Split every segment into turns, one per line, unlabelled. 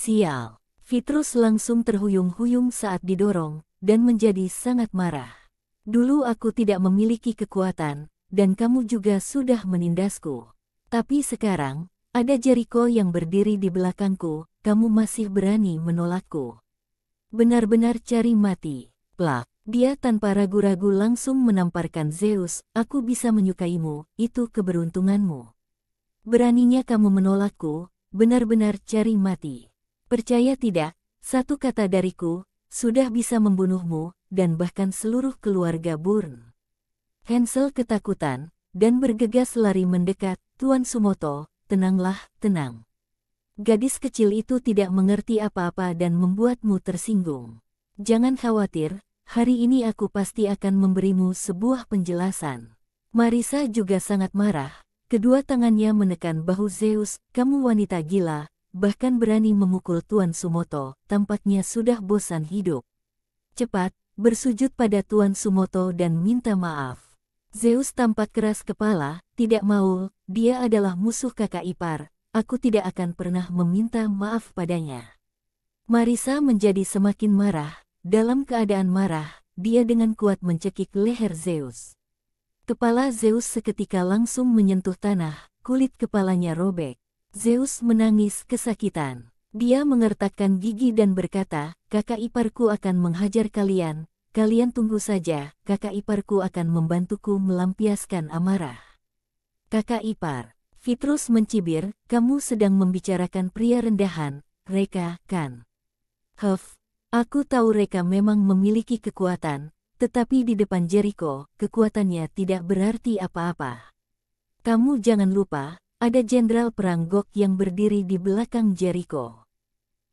Sial. Petrus langsung terhuyung-huyung saat didorong, dan menjadi sangat marah. Dulu aku tidak memiliki kekuatan, dan kamu juga sudah menindasku. Tapi sekarang, ada Jericho yang berdiri di belakangku, kamu masih berani menolakku. Benar-benar cari mati. Plak. Dia tanpa ragu-ragu langsung menamparkan Zeus, aku bisa menyukaimu, itu keberuntunganmu. Beraninya kamu menolakku, benar-benar cari mati. Percaya tidak, satu kata dariku, sudah bisa membunuhmu, dan bahkan seluruh keluarga Burn. Hansel ketakutan, dan bergegas lari mendekat, Tuan Sumoto, tenanglah, tenang. Gadis kecil itu tidak mengerti apa-apa dan membuatmu tersinggung. Jangan khawatir, hari ini aku pasti akan memberimu sebuah penjelasan. Marisa juga sangat marah, kedua tangannya menekan bahu Zeus, kamu wanita gila, bahkan berani memukul Tuan Sumoto, tampaknya sudah bosan hidup. Cepat, bersujud pada Tuan Sumoto dan minta maaf. Zeus tampak keras kepala, tidak mau, dia adalah musuh kakak ipar, aku tidak akan pernah meminta maaf padanya. Marisa menjadi semakin marah. Dalam keadaan marah, dia dengan kuat mencekik leher Zeus. Kepala Zeus seketika langsung menyentuh tanah, kulit kepalanya robek. Zeus menangis kesakitan. Dia mengertakkan gigi dan berkata, kakak iparku akan menghajar kalian, kalian tunggu saja, kakak iparku akan membantuku melampiaskan amarah. Kakak ipar, Petrus mencibir, kamu sedang membicarakan pria rendahan, Reka, kan? Aku tahu Reka memang memiliki kekuatan, tetapi di depan Jericho, kekuatannya tidak berarti apa-apa. Kamu jangan lupa, ada jenderal perang Gog yang berdiri di belakang Jericho.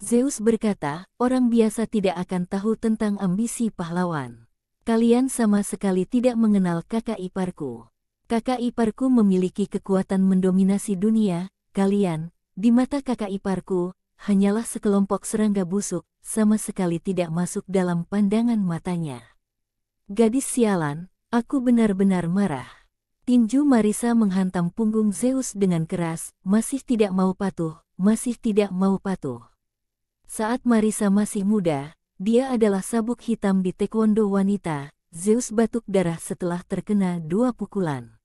Zeus berkata, orang biasa tidak akan tahu tentang ambisi pahlawan. Kalian sama sekali tidak mengenal kakak iparku. Kakak iparku memiliki kekuatan mendominasi dunia, kalian, di mata kakak iparku, hanyalah sekelompok serangga busuk, sama sekali tidak masuk dalam pandangan matanya. Gadis sialan, aku benar-benar marah. Tinju Marisa menghantam punggung Zeus dengan keras, masih tidak mau patuh, masih tidak mau patuh. Saat Marisa masih muda, dia adalah sabuk hitam di taekwondo wanita, Zeus batuk darah setelah terkena 2 pukulan.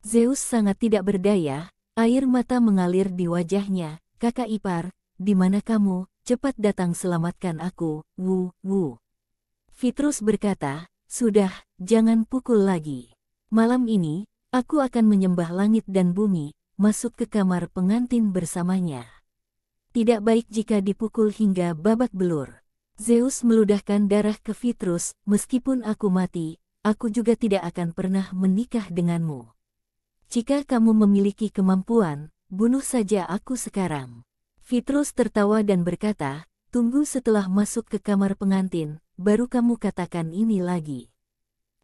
Zeus sangat tidak berdaya, air mata mengalir di wajahnya, kakak ipar, di mana kamu? Cepat datang selamatkan aku, wu. Petrus berkata, sudah, jangan pukul lagi. Malam ini, aku akan menyembah langit dan bumi, masuk ke kamar pengantin bersamanya. Tidak baik jika dipukul hingga babak belur. Zeus meludahkan darah ke Petrus, meskipun aku mati, aku juga tidak akan pernah menikah denganmu. Jika kamu memiliki kemampuan, bunuh saja aku sekarang. Petrus tertawa dan berkata, tunggu setelah masuk ke kamar pengantin, baru kamu katakan ini lagi.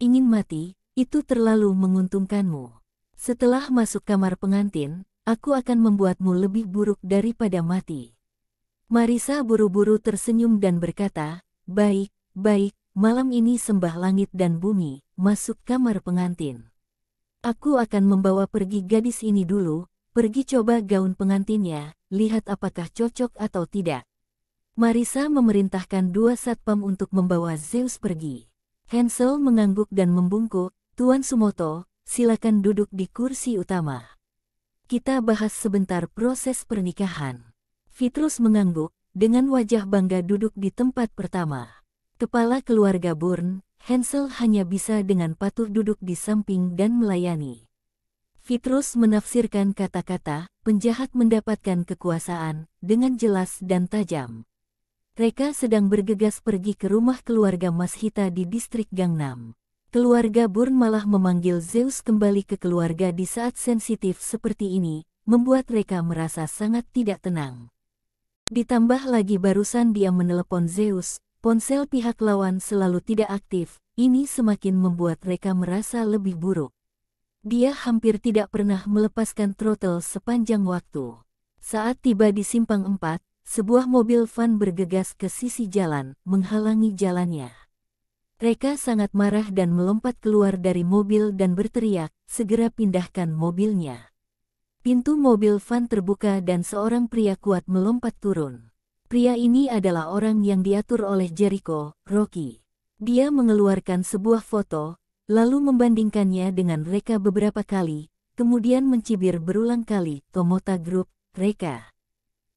Ingin mati, itu terlalu menguntungkanmu. Setelah masuk kamar pengantin, aku akan membuatmu lebih buruk daripada mati. Marisa buru-buru tersenyum dan berkata, baik, malam ini sembah langit dan bumi, masuk kamar pengantin. Aku akan membawa pergi gadis ini dulu, pergi coba gaun pengantinnya, lihat apakah cocok atau tidak. Marisa memerintahkan 2 satpam untuk membawa Zeus pergi. Hansel mengangguk dan membungkuk, Tuan Sumoto, silakan duduk di kursi utama. Kita bahas sebentar proses pernikahan. Petrus mengangguk, dengan wajah bangga duduk di tempat pertama. Kepala keluarga Burn, Hansel hanya bisa dengan patuh duduk di samping dan melayani. Petrus menafsirkan kata-kata, penjahat mendapatkan kekuasaan, dengan jelas dan tajam. Reka sedang bergegas pergi ke rumah keluarga Mashita di distrik Gangnam. Keluarga Burn malah memanggil Zeus kembali ke keluarga di saat sensitif seperti ini, membuat Reka merasa sangat tidak tenang. Ditambah lagi barusan dia menelepon Zeus, ponsel pihak lawan selalu tidak aktif, ini semakin membuat Reka merasa lebih buruk. Dia hampir tidak pernah melepaskan throttle sepanjang waktu. Saat tiba di simpang 4, sebuah mobil van bergegas ke sisi jalan, menghalangi jalannya. Reka sangat marah dan melompat keluar dari mobil dan berteriak, segera pindahkan mobilnya. Pintu mobil van terbuka dan seorang pria kuat melompat turun. Pria ini adalah orang yang diatur oleh Jericho, Rocky. Dia mengeluarkan sebuah foto, lalu membandingkannya dengan Reka beberapa kali, kemudian mencibir berulang kali, Tomota Group, Reka.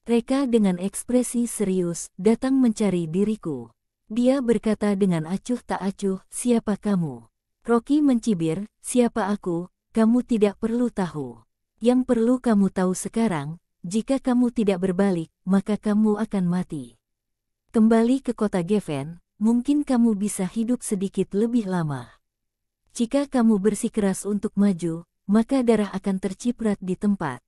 Reka dengan ekspresi serius datang mencari diriku. Dia berkata dengan acuh tak acuh, siapa kamu? Rocky mencibir, siapa aku, kamu tidak perlu tahu. Yang perlu kamu tahu sekarang, jika kamu tidak berbalik, maka kamu akan mati. Kembali ke kota Geffen, mungkin kamu bisa hidup sedikit lebih lama. Jika kamu bersikeras untuk maju, maka darah akan terciprat di tempat.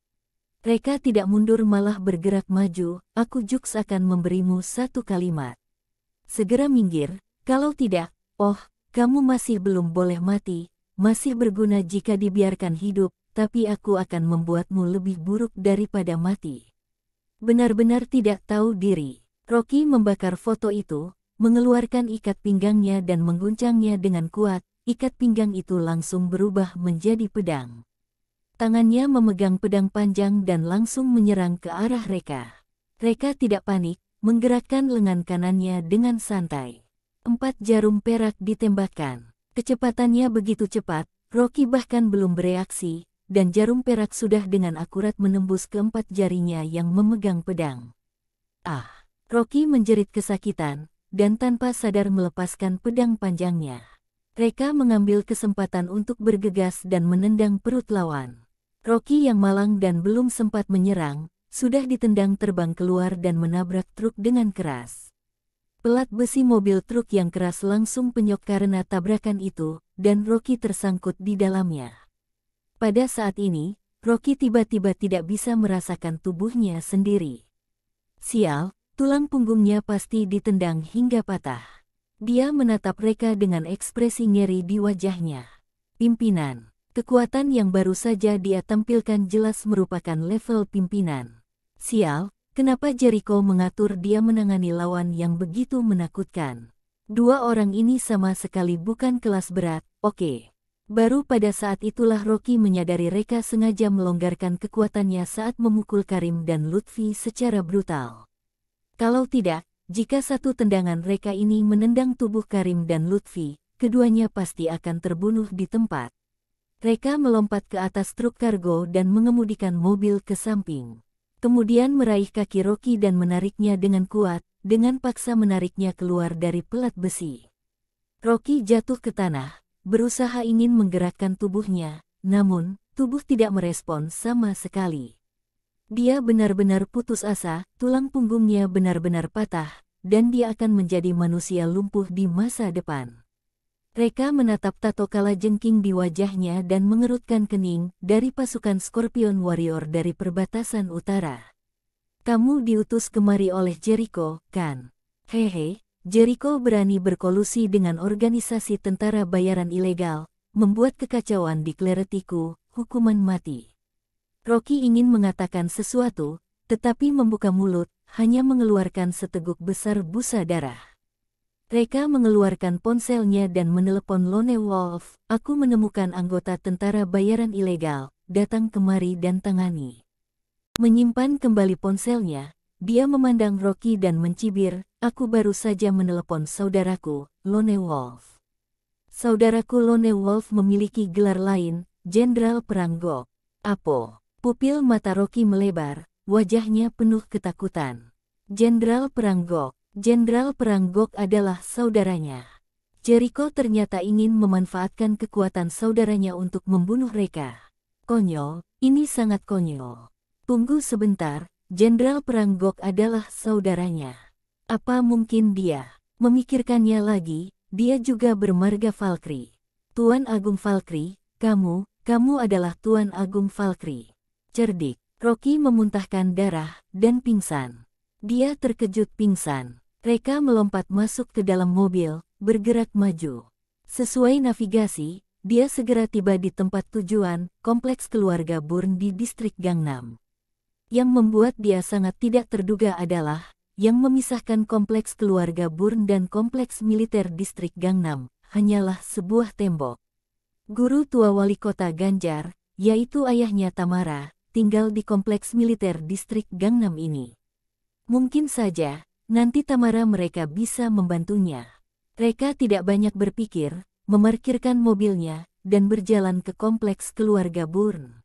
Reka tidak mundur malah bergerak maju, aku Jux akan memberimu satu kalimat. Segera minggir, kalau tidak, kamu masih belum boleh mati, masih berguna jika dibiarkan hidup, tapi aku akan membuatmu lebih buruk daripada mati. Benar-benar tidak tahu diri. Rocky membakar foto itu, mengeluarkan ikat pinggangnya dan mengguncangnya dengan kuat, ikat pinggang itu langsung berubah menjadi pedang. Tangannya memegang pedang panjang dan langsung menyerang ke arah Reka. Reka tidak panik, menggerakkan lengan kanannya dengan santai. 4 jarum perak ditembakkan. Kecepatannya begitu cepat, Rocky bahkan belum bereaksi, dan jarum perak sudah dengan akurat menembus keempat jarinya yang memegang pedang. Rocky menjerit kesakitan, dan tanpa sadar melepaskan pedang panjangnya. Reka mengambil kesempatan untuk bergegas dan menendang perut lawan. Rocky yang malang dan belum sempat menyerang, sudah ditendang terbang keluar dan menabrak truk dengan keras. Pelat besi mobil truk yang keras langsung penyok karena tabrakan itu, dan Rocky tersangkut di dalamnya. Pada saat ini, Rocky tiba-tiba tidak bisa merasakan tubuhnya sendiri. Sial, tulang punggungnya pasti ditendang hingga patah. Dia menatap Reka dengan ekspresi ngeri di wajahnya. Pimpinan. Kekuatan yang baru saja dia tampilkan jelas merupakan level pimpinan. Sial, kenapa Jericho mengatur dia menangani lawan yang begitu menakutkan? Dua orang ini sama sekali bukan kelas berat, oke. Baru pada saat itulah Rocky menyadari Reka sengaja melonggarkan kekuatannya saat memukul Karim dan Lutfi secara brutal. Kalau tidak, jika satu tendangan Reka ini menendang tubuh Karim dan Lutfi, keduanya pasti akan terbunuh di tempat. Reka melompat ke atas truk kargo dan mengemudikan mobil ke samping. Kemudian meraih kaki Rocky dan menariknya dengan kuat, dengan paksa menariknya keluar dari pelat besi. Rocky jatuh ke tanah, berusaha ingin menggerakkan tubuhnya, namun, tubuh tidak merespon sama sekali. Dia benar-benar putus asa, tulang punggungnya benar-benar patah, dan dia akan menjadi manusia lumpuh di masa depan. Reka menatap tato kalajengking di wajahnya dan mengerutkan kening dari pasukan Scorpion Warrior dari perbatasan utara. Kamu diutus kemari oleh Jericho, kan? Hehe. Jericho berani berkolusi dengan organisasi tentara bayaran ilegal, membuat kekacauan di Kleretiku, hukuman mati. Rocky ingin mengatakan sesuatu, tetapi membuka mulut, hanya mengeluarkan seteguk besar busa darah. Reka mengeluarkan ponselnya dan menelepon Lone Wolf, aku menemukan anggota tentara bayaran ilegal, datang kemari dan tangani. Menyimpan kembali ponselnya, dia memandang Rocky dan mencibir, aku baru saja menelepon saudaraku, Lone Wolf. Saudaraku Lone Wolf memiliki gelar lain, Jenderal Perang Gok. Apo? Pupil mata Rocky melebar, wajahnya penuh ketakutan. Jenderal Perang Gok. Jenderal Perang Gok adalah saudaranya. Jericho ternyata ingin memanfaatkan kekuatan saudaranya untuk membunuh Reka. Konyol, ini sangat konyol. Tunggu sebentar. Jenderal Perang Gok adalah saudaranya. Apa mungkin dia? Memikirkannya lagi, dia juga bermarga Valkyrie. Tuan Agung Valkyrie, kamu adalah Tuan Agung Valkyrie. Cerdik, Rocky memuntahkan darah, dan pingsan. Dia terkejut pingsan. Reka melompat masuk ke dalam mobil, bergerak maju. Sesuai navigasi, dia segera tiba di tempat tujuan, kompleks keluarga Burn di distrik Gangnam. Yang membuat dia sangat tidak terduga adalah, yang memisahkan kompleks keluarga Burn dan kompleks militer distrik Gangnam, hanyalah sebuah tembok. Guru tua wali kota Ganjar, yaitu ayahnya Tamara, tinggal di kompleks militer distrik Gangnam ini. Mungkin saja, nanti Tamara mereka bisa membantunya. Mereka tidak banyak berpikir, memarkirkan mobilnya, dan berjalan ke kompleks keluarga Bourne.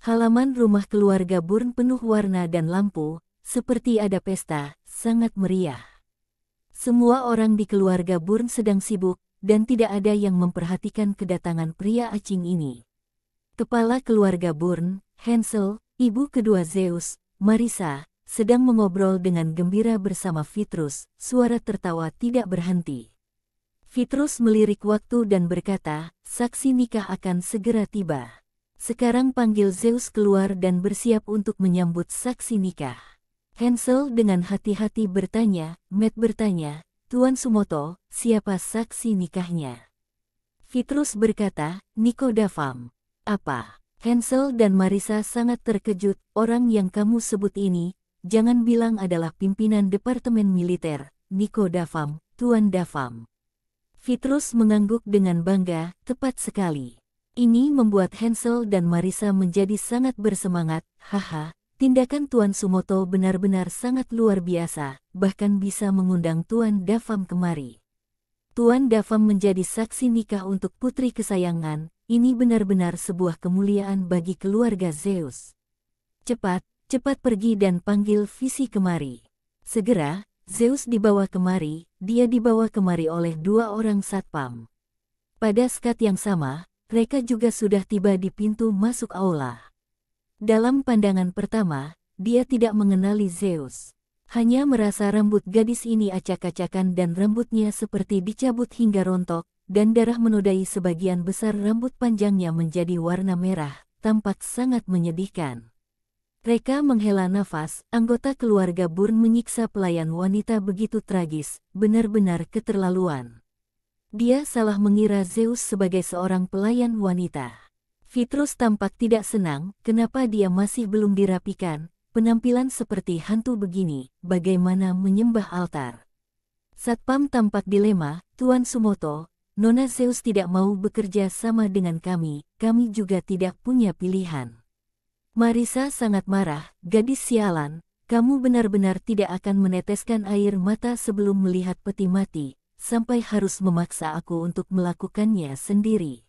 Halaman rumah keluarga Bourne penuh warna dan lampu, seperti ada pesta, sangat meriah. Semua orang di keluarga Bourne sedang sibuk, dan tidak ada yang memperhatikan kedatangan pria acing ini. Kepala keluarga Bourne, Hansel, ibu kedua Zeus, Marissa, sedang mengobrol dengan gembira bersama Petrus, suara tertawa tidak berhenti. Petrus melirik waktu dan berkata, saksi nikah akan segera tiba. Sekarang panggil Zeus keluar dan bersiap untuk menyambut saksi nikah. Hansel dengan hati-hati bertanya, Matt bertanya, Tuan Sumoto, siapa saksi nikahnya? Petrus berkata, Niko Davam. Apa? Hansel dan Marissa sangat terkejut, orang yang kamu sebut ini, jangan bilang adalah pimpinan Departemen Militer, Niko Davam, Tuan Davam. Petrus mengangguk dengan bangga, tepat sekali. Ini membuat Hansel dan Marissa menjadi sangat bersemangat, haha, tindakan Tuan Sumoto benar-benar sangat luar biasa, bahkan bisa mengundang Tuan Davam kemari. Tuan Davam menjadi saksi nikah untuk putri kesayangan, ini benar-benar sebuah kemuliaan bagi keluarga Zeus. Cepat, cepat pergi dan panggil Visi kemari. Segera, Zeus dibawa kemari, dia dibawa kemari oleh 2 orang satpam. Pada saat yang sama, mereka juga sudah tiba di pintu masuk aula. Dalam pandangan pertama, dia tidak mengenali Zeus. Hanya merasa rambut gadis ini acak-acakan dan rambutnya seperti dicabut hingga rontok, dan darah menodai sebagian besar rambut panjangnya menjadi warna merah, tampak sangat menyedihkan. Mereka menghela nafas, anggota keluarga Bourne menyiksa pelayan wanita begitu tragis, benar-benar keterlaluan. Dia salah mengira Zeus sebagai seorang pelayan wanita. Petrus tampak tidak senang, kenapa dia masih belum dirapikan, penampilan seperti hantu begini, bagaimana menyembah altar. Satpam tampak dilema, Tuan Sumoto, Nona Zeus tidak mau bekerja sama dengan kami juga tidak punya pilihan. Marissa sangat marah, gadis sialan, kamu benar-benar tidak akan meneteskan air mata sebelum melihat peti mati, sampai harus memaksa aku untuk melakukannya sendiri.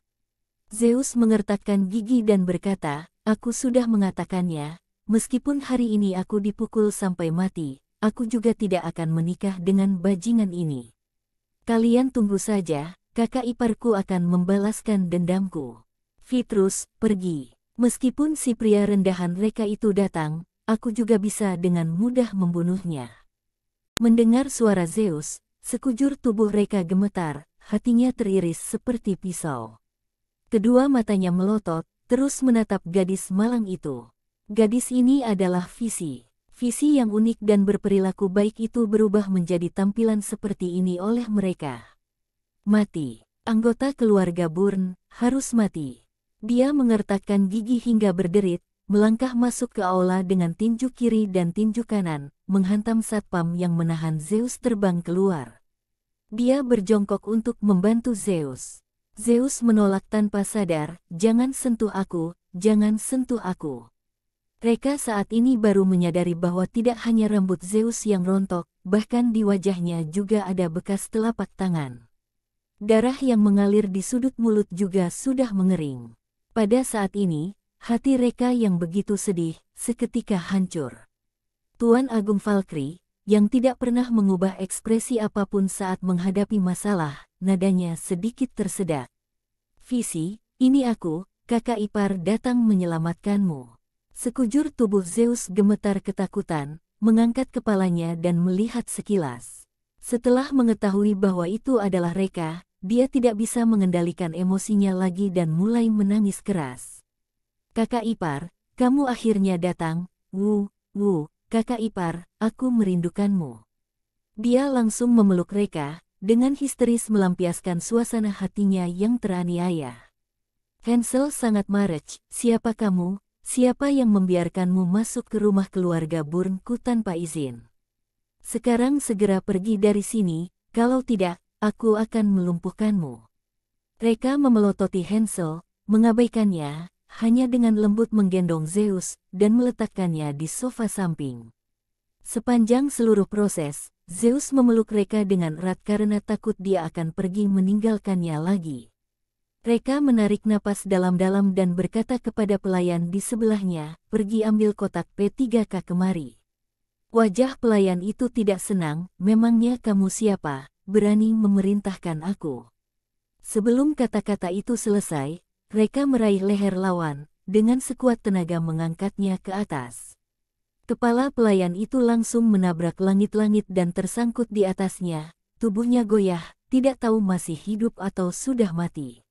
Zeus mengertakkan gigi dan berkata, aku sudah mengatakannya, meskipun hari ini aku dipukul sampai mati, aku juga tidak akan menikah dengan bajingan ini. Kalian tunggu saja, kakak iparku akan membalaskan dendamku. Petrus, pergi. Meskipun si pria rendahan mereka itu datang, aku juga bisa dengan mudah membunuhnya. Mendengar suara Zeus, sekujur tubuh mereka gemetar, hatinya teriris seperti pisau. Kedua matanya melotot, terus menatap gadis malang itu. Gadis ini adalah Visi. Visi yang unik dan berperilaku baik itu berubah menjadi tampilan seperti ini oleh mereka. Mati. Anggota keluarga Bourne harus mati. Dia mengertakkan gigi hingga berderit, melangkah masuk ke aula dengan tinju kiri dan tinju kanan, menghantam satpam yang menahan Zeus terbang keluar. Dia berjongkok untuk membantu Zeus. Zeus menolak tanpa sadar, jangan sentuh aku, jangan sentuh aku. Mereka saat ini baru menyadari bahwa tidak hanya rambut Zeus yang rontok, bahkan di wajahnya juga ada bekas telapak tangan. Darah yang mengalir di sudut mulut juga sudah mengering. Pada saat ini, hati mereka yang begitu sedih, seketika hancur. Tuan Agung Valkyrie, yang tidak pernah mengubah ekspresi apapun saat menghadapi masalah, nadanya sedikit tersedak. Visi, ini aku, kakak ipar datang menyelamatkanmu. Sekujur tubuh Zeus gemetar ketakutan, mengangkat kepalanya dan melihat sekilas. Setelah mengetahui bahwa itu adalah Reka, dia tidak bisa mengendalikan emosinya lagi dan mulai menangis keras. Kakak ipar, kamu akhirnya datang, kakak ipar, aku merindukanmu. Dia langsung memeluk Reka, dengan histeris melampiaskan suasana hatinya yang teraniaya. Hansel sangat marah, siapa kamu, siapa yang membiarkanmu masuk ke rumah keluarga Bourne-ku tanpa izin? Sekarang segera pergi dari sini, kalau tidak, aku akan melumpuhkanmu. Reka memelototi Hansel, mengabaikannya, hanya dengan lembut menggendong Zeus, dan meletakkannya di sofa samping. Sepanjang seluruh proses, Zeus memeluk Reka dengan erat karena takut dia akan pergi meninggalkannya lagi. Reka menarik napas dalam-dalam dan berkata kepada pelayan di sebelahnya, "Pergi ambil kotak P3K kemari." Wajah pelayan itu tidak senang, "Memangnya kamu siapa, berani memerintahkan aku?" Sebelum kata-kata itu selesai, Reka meraih leher lawan, dengan sekuat tenaga mengangkatnya ke atas. Kepala pelayan itu langsung menabrak langit-langit dan tersangkut di atasnya, tubuhnya goyah, tidak tahu masih hidup atau sudah mati.